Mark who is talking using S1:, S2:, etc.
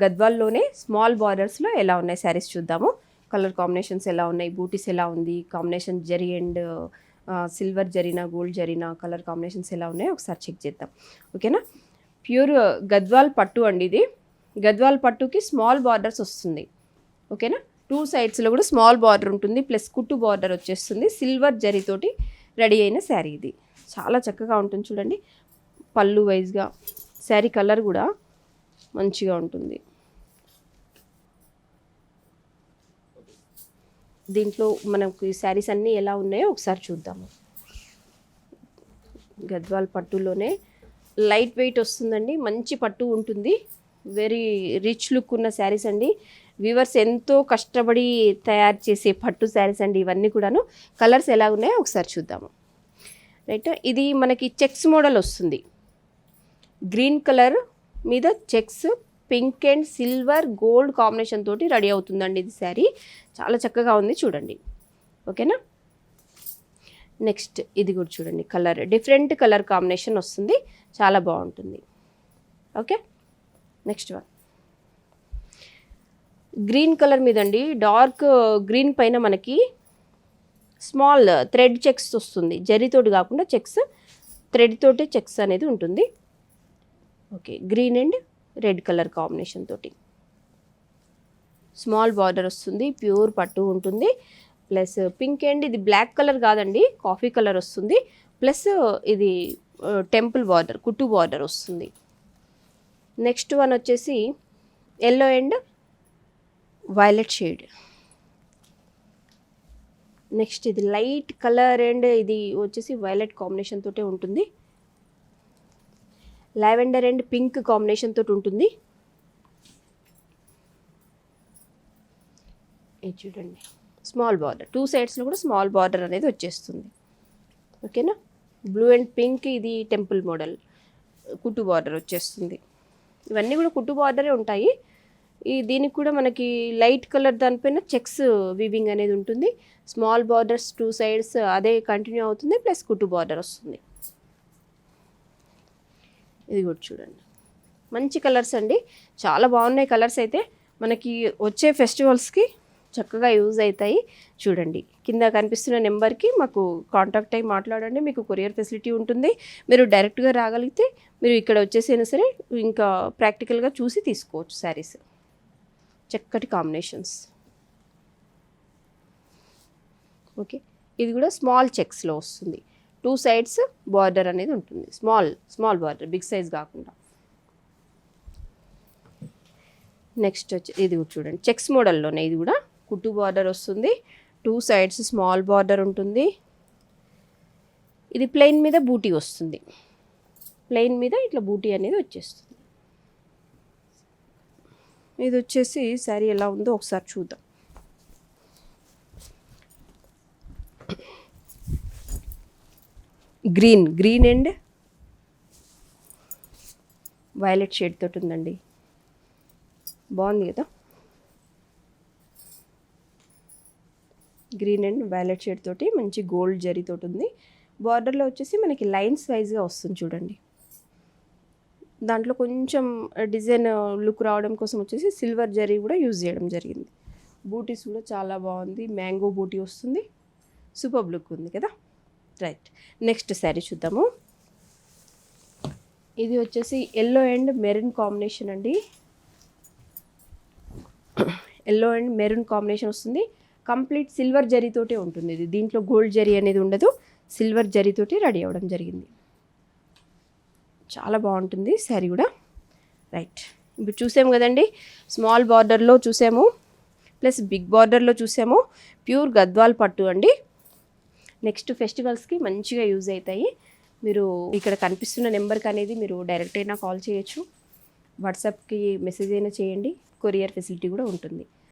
S1: గద్వాల్లోనే small బార్డర్స్లో ఎలా ఉన్నాయి శారీస్ చూద్దాము. కలర్ కాంబినేషన్స్ ఎలా ఉన్నాయి, బూటీస్ ఎలా ఉంది, combination zari and silver Zarina gold Zarina colour combinations ఎలా ఉన్నాయో ఒకసారి చెక్ చేద్దాం. ఓకేనా. ప్యూర్ గద్వాల్ పట్టు అండి ఇది. గద్వాల్ పట్టుకి స్మాల్ బార్డర్స్ వస్తుంది. ఓకేనా. 2 సైడ్స్లో కూడా స్మాల్ బార్డర్ ఉంటుంది, ప్లస్ కుట్టు బార్డర్ వచ్చేస్తుంది. సిల్వర్ జరీతోటి రెడీ అయిన శారీ ఇది. చాలా చక్కగా ఉంటుంది చూడండి. పళ్ళు వైజ్గా శారీ కలర్ కూడా మంచిగా ఉంటుంది. దీంట్లో మనకు ఈ శారీస్ అన్నీ ఎలా ఉన్నాయో ఒకసారి చూద్దాము. గద్వాల్ పట్టులోనే లైట్ వెయిట్ వస్తుందండి, మంచి పట్టు ఉంటుంది. వెరీ రిచ్ లుక్ ఉన్న శారీస్ అండి. వీవర్స్ ఎంతో కష్టపడి తయారు చేసే పట్టు శారీస్ అండి ఇవన్నీ కూడాను. కలర్స్ ఎలా ఉన్నాయో ఒకసారి చూద్దాము. రైట్, ఇది మనకి చెక్స్ మోడల్ వస్తుంది. గ్రీన్ కలర్ మీద checks, pink and silver gold combination తోటి రెడీ అవుతుందండి ఇది శారీ. చాలా చక్కగా ఉంది చూడండి. ఓకేనా. నెక్స్ట్ ఇది కూడా చూడండి, కలర్ డిఫరెంట్ కలర్ కాంబినేషన్ వస్తుంది, చాలా బాగుంటుంది. Okay. Next one green colour మీద అండి, డార్క్ గ్రీన్ పైన మనకి స్మాల్ థ్రెడ్ చెక్స్ వస్తుంది. జరీతోటి కాకుండా చెక్స్, థ్రెడ్ తోటి చెక్స్ అనేది ఉంటుంది. Okay, green and red colour combination తోటి స్మాల్ బార్డర్ వస్తుంది. ప్యూర్ పట్టు ఉంటుంది. ప్లస్ పింక్ అండ్ ఇది బ్లాక్ కలర్ కాదండి, కాఫీ కలర్ వస్తుంది. ప్లస్ ఇది టెంపుల్ బార్డర్, కుట్టు బార్డర్ వస్తుంది. నెక్స్ట్ వన్ వచ్చేసి yellow and violet shade. Next ఇది లైట్ కలర్ అండ్ ఇది వచ్చేసి వైలెట్ కాంబినేషన్ తోటే ఉంటుంది. లావెండర్ అండ్ పింక్ కాంబినేషన్ తోటి ఉంటుంది. ఇది చూడండి, స్మాల్ బార్డర్ 2 సైడ్స్లో కూడా స్మాల్ బార్డర్ అనేది వచ్చేస్తుంది. ఓకేనా. బ్లూ అండ్ పింక్ ఇది టెంపుల్ మోడల్, కుట్టు బార్డర్ వచ్చేస్తుంది. ఇవన్నీ కూడా కుట్టు బార్డరే ఉంటాయి. దీనికి కూడా మనకి లైట్ కలర్ దానిపైన చెక్స్ వీవింగ్ అనేది ఉంటుంది. స్మాల్ బార్డర్స్ 2 సైడ్స్ అదే కంటిన్యూ అవుతుంది, ప్లస్ కుట్టు బార్డర్ వస్తుంది. ఇది కూడా చూడండి, మంచి కలర్స్ అండి, చాలా బాగున్నాయి కలర్స్. అయితే మనకి వచ్చే ఫెస్టివల్స్కి చక్కగా యూజ్ అవుతాయి. చూడండి, కింద కనిపిస్తున్న నెంబర్కి మాకు కాంటాక్ట్ అయ్యి మాట్లాడండి. మీకు కొరియర్ ఫెసిలిటీ ఉంటుంది. మీరు డైరెక్ట్గా రాగలిగితే మీరు ఇక్కడ వచ్చేసైనా సరే ఇంకా ప్రాక్టికల్గా చూసి తీసుకోవచ్చు శారీస్. చక్కటి కాంబినేషన్స్. ఓకే, ఇది కూడా స్మాల్ చెక్స్లో వస్తుంది. 2 సైడ్స్ బార్డర్ అనేది ఉంటుంది. స్మాల్ బార్డర్, బిగ్ సైజ్ కాకుండా. నెక్స్ట్ వచ్చి ఇది కూడా చూడండి, చెక్స్ మోడల్లోనే ఇది కూడా కుట్టు బార్డర్ వస్తుంది. 2 సైడ్స్ స్మాల్ బార్డర్ ఉంటుంది. ఇది ప్లెయిన్ మీద బూటీ వస్తుంది. ప్లెయిన్ మీద ఇట్లా బూటీ అనేది వచ్చేస్తుంది. ఇది వచ్చేసి శారీ ఎలా ఉందో ఒకసారి చూద్దాం. గ్రీన్ అండ్ వైలెట్ షేడ్ తోటి ఉందండి, బాగుంది కదా. గ్రీన్ అండ్ వైలెట్ షేడ్ తోటి మంచి గోల్డ్ జరీ తోటి ఉంది. బార్డర్లో వచ్చేసి మనకి లైన్స్ వైజ్గా వస్తుంది చూడండి. దాంట్లో కొంచెం డిజైన్ లుక్ రావడం కోసం వచ్చేసి సిల్వర్ జరీ కూడా యూజ్ చేయడం జరిగింది. బూటీస్ కూడా చాలా బాగుంది, మ్యాంగో బూటీ వస్తుంది. సూపర్ లుక్ ఉంది కదా. రైట్, నెక్స్ట్ శారీ చూద్దాము. ఇది వచ్చేసి ఎల్లో అండ్ మెరూన్ కాంబినేషన్ అండి. ఎల్లో అండ్ మెరూన్ కాంబినేషన్ వస్తుంది. కంప్లీట్ సిల్వర్ జరీతోటే ఉంటుంది ఇది. దీంట్లో గోల్డ్ జరీ అనేది ఉండదు, సిల్వర్ జరీతోటి రెడీ అవ్వడం జరిగింది. చాలా బాగుంటుంది శారీ కూడా. రైట్, ఇప్పుడు చూసాము కదండి, స్మాల్ బార్డర్లో చూసాము, ప్లస్ బిగ్ బార్డర్లో చూసాము. ప్యూర్ గద్వాల్ పట్టు అండి. నెక్స్ట్ ఫెస్టివల్స్కి మంచిగా యూజ్ అవుతాయి. మీరు ఇక్కడ కనిపిస్తున్న నెంబర్కి అనేది మీరు డైరెక్ట్ అయినా కాల్ చేయొచ్చు, వాట్సాప్కి మెసేజ్ అయినా చేయండి. కొరియర్ ఫెసిలిటీ కూడా ఉంటుంది.